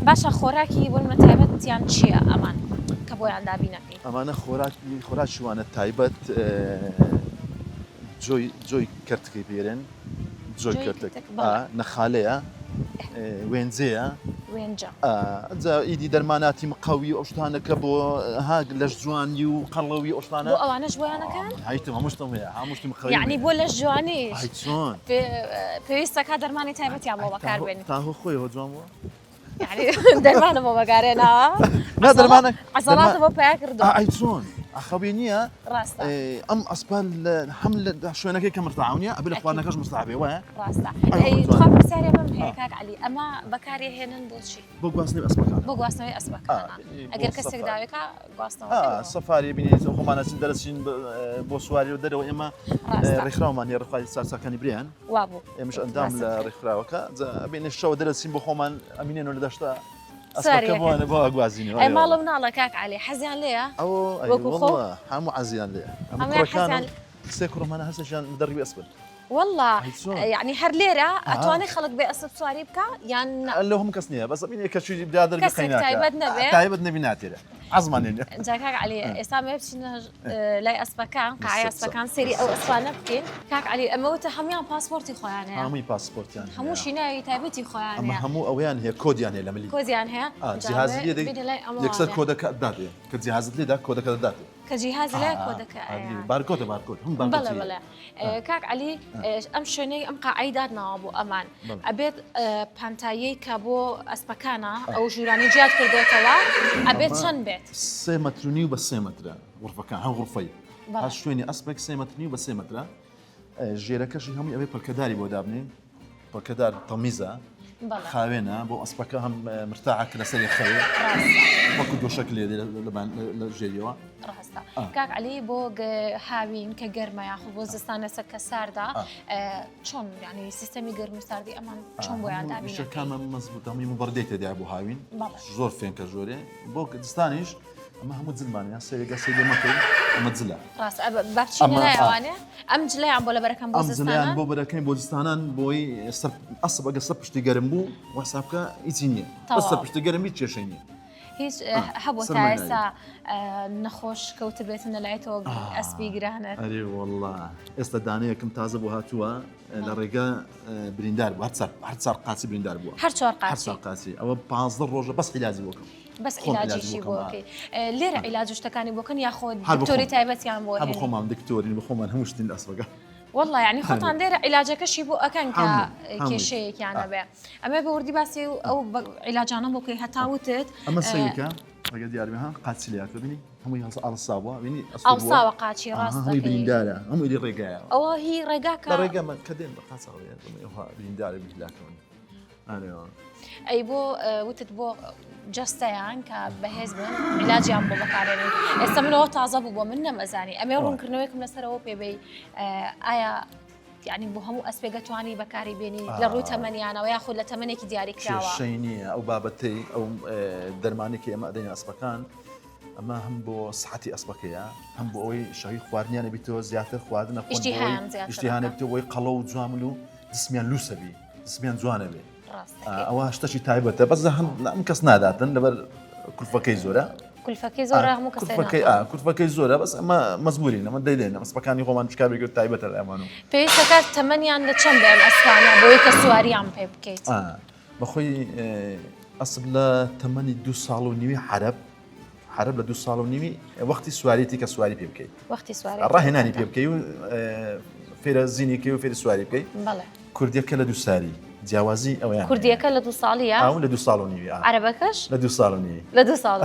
باشە خۆراکی بۆ تایبەتیان چییە ئەمان کە بۆیان دابینەکەی؟ ئەمانە خۆراکیوانە تایبەت جۆی کردەکەی پێرن جۆی کردەک نەخالەیە وێنجەیە وێنجە ئیدی دەرماناتی مقەوی ئەو شتانەکە بۆ هاگ لەش جوانی و قەڵەوی ئەو شتانە بۆ ئەوانەش بۆیانەکان؟ هایتم هەمووشتم هەیە هەمووشتی مقەوی یعنی بۆ لەش جوانی چۆن پێویستەکە دەرمانی تایبەتیان بۆ بەکاربێنی تاهۆ خۆیەوە جوان بووە یعنی دەرمانە بۆ بەکارێناوە نا دەرمانە عەزەڵاتە بۆ پیا کردووە ئای چۆن ئەخەبێ نییە ڕاستە ئەم ئەسپال هەم لە شوێنەکەی کە مرتاعونیە ئەبێ لە خواردنەکەش مستعبێ وایە ڕاستە تخوا پرسیارێ بەم هەیە کاک عەلی ئەمە بەکاری هێنن بۆچی؟ بۆ گواستنەوەی ئەسپەکان بۆ گواستنەوەی ئەسپەکانە ئەگەر کەسێک داوێکە گواستنەوە سەفاری بینیت خۆمانەچین دەرەچین بۆ سواری و دەرەوە ئێمە ڕێکخراومان هەیە ڕێکخراوی سارچەکانی بریان وابوو ئێمەش ئەندام لە ڕێکخراوەکە بینێ شەوە دەرەچین بۆ خۆمان ئەمینێنەوە لە دەشتا ئەسپەکە بۆوانە بۆ ئەگوازینەوە ئەی ماڵە مناڵە کاک عەلی حەزیان لێیە؟ ئەوە هەموو عەزیان لێیە ئەمە کوڕەکانم سێ کوڕمانە هەستێکیان دەڕوی ئەسپن والله يعني هەر لێرە ئەتوانێت خەڵک بێ ئەسپ سواری بکە یان لەو هەم کەس نییە بەس بینێ کە چووی برادر بخەینە تایبەت نەبی ناتێرە عەزمان لێنێ جا کاک عەلی ئێستا مێ بچینە لای ئەسپەکان قاعەی ئەسپەکان سێری ئەو ئەسپانە بکەین کاک عەلی ئەمە وتە هەمویان پاسپۆرتی خۆیان هەیە هەمووی پاسپۆرتیان هەمووشی ناوی تایبەتی خۆیان ئەمە هەموو ئەویان هەیە کۆدیان هەیە لە ملی کۆدیان هەیە جیهازی لێ یەکسەر کۆدەکە دادێ کە جیهازت لێدا کۆدەکە دەداتێ کە جیهاز لای کۆدەکە بارکۆدە بارکۆد هەم بەڵێ بەڵێ کاک عەلی ئەم شوێنەی ئەم قاعەی دادناوە بۆ ئەمان ئەبێت پانتاییەی کە بۆ ئەسپەکانە ئەو ژوورانی جیاد کردوێتەوە ئەبێت چەند بێت؟ 3 مەتر و بە 3 مەترە غورفەکان هەم غورفەی هەر شوێنی ئەسپێک 3 مەتر و بە 3 مەترە ژێرەکەشی هەمووی ئەبێ پەلکەداری بۆ دابنێ پەلکەدار تەمیزە خاوێنە بۆ ئەسپەکە هەم مرتاعەکە لەسەری خەوێ وەکو دۆشەک لێ لە ژێریەوە ڕاستە کاک عەلی بۆ هاوین کە گەرمە یاخود بۆ زستانە سەر کە ساردا چۆن یعنی سیستەمی گەرم و ساردی ئەمان چۆن بۆیان دابینەکەی؟ شەکانمان مەزبوط هەمووی مبەردەی تێدا بۆ هاوین زۆر فێنکە ژۆرێ بۆ دستانیش ئەمە هەموو جلمانە سێگە سێگە مەکەین ئەمە جلە ڕاست بابچینە لایەوانێ ئەم جلەیان بۆ لەبەرەکەم بۆ زستانان بۆ بەرەکەین بۆ زستانان بۆی ئەسب ئەگە سەر پشتی گەرم بوو وەسابکە هیچی نییە بەس سەر پشتی گەرم هیچ کێشەی نییە هیچ هەبوو تا ئێستا نەخۆش کەوتە بێتن لەلایەتەوە ئەسپی گرانت ئەرێ وەڵڵا ئێستا دانەیەکم تازە بۆ هاتووە لە ڕێگە بریندار بوو هەر چار قاچی بریندار بووە هەر چوار قاچی ئەوە 15 ڕۆژە بەس عیلاجی بۆکەم بەس عیلاجیشی بۆکەی لێرە عیلاج شتەکانی بۆکەن یاخۆ دکتۆری تایبەتیان بۆ هەر خۆمان دکتۆرین بە خۆمان هەموو شتین ئەسپەکە والله يعني خۆتان لێرە عیلاجەکەشی بۆ ئەەکەن کە کێشەیەکیانە بێ ئەمە بە وردی باسی ئەو عیلاجانە بۆکەی هەتاوتت ئەمە سەیکە ڕێگە دیاربێها قاچی لێ ببینی هەمووی ئەڵساوە بینی ئەڵساوە قاچی ڕاستە هەمووی بریندارە هەمووی ڕێگایە ئەوە هی ڕێگاکە ڕێگەمە کە دێن بە قاچەوە بریندارە بیلاکەون ئەی بۆ وتت بۆ جەستەیان کە بەهێز بن عیلاجیان بۆ بەکارێنن ئێستا منەوە تازە بوو بۆ من نەمەزانی ئەمێ ڕوونکردنەوەیکم لەسەرەوە پێبێ ئایا یعنی بۆ هەموو ئەسپێگە توانی بەکاری بێنی لە ڕووی تەمەنیانەوە یاخود لە تەمەنێکی دیاری کراوە شەی نییە ئەو بابەتەی ئەو دەرمانێکی ئەمە ئەدەین ئەسپەکان ئەمە هەم بۆ سعەتی ئەسپەکەیە هەم بۆ ئەوەی شەوی خواردنیانە بیتەوە زیاتر خواردنە ئیشتیهانە بێتەوە بۆی قەڵە و جوامل و دسمیان لوسەبی دسمیان جوانە بێ ئەوە شتەشی تایبەتە بەس ئەم کەس ناداتن لەبەر کولفەکەی زۆرە کولفەکەی زۆرە هەموو کولفەکەی زۆرە بەس ئەمە مەزبوورین ئەمە دەیدێن ئەسپەکانی خۆمان چکار بێت تایبەتە ئەمانە پێویستەکە تەمەنیان لە چەند بێ ئەم ئەسپانە بۆیە کە سواریان پێ بکەیت بەخۆی ئەسب لە تەمەنی 2 ساڵ و نیوی حرب لە 2 ساڵ و نیوی وەختی سواریتی کە سواری پێ بکەیت وەختی سواری ڕاهێنانی پێ بکەی و فێرە زینێکی و فێری سواری بکەیت کوردیەکە لە 2 ساری جیاوازی ئەویان کوردیەکە لە 2 ساڵیە لە 2 ساڵ و نیوی عەرەبەکەش لە 2 ساڵ و نیوی لە 2 ساڵ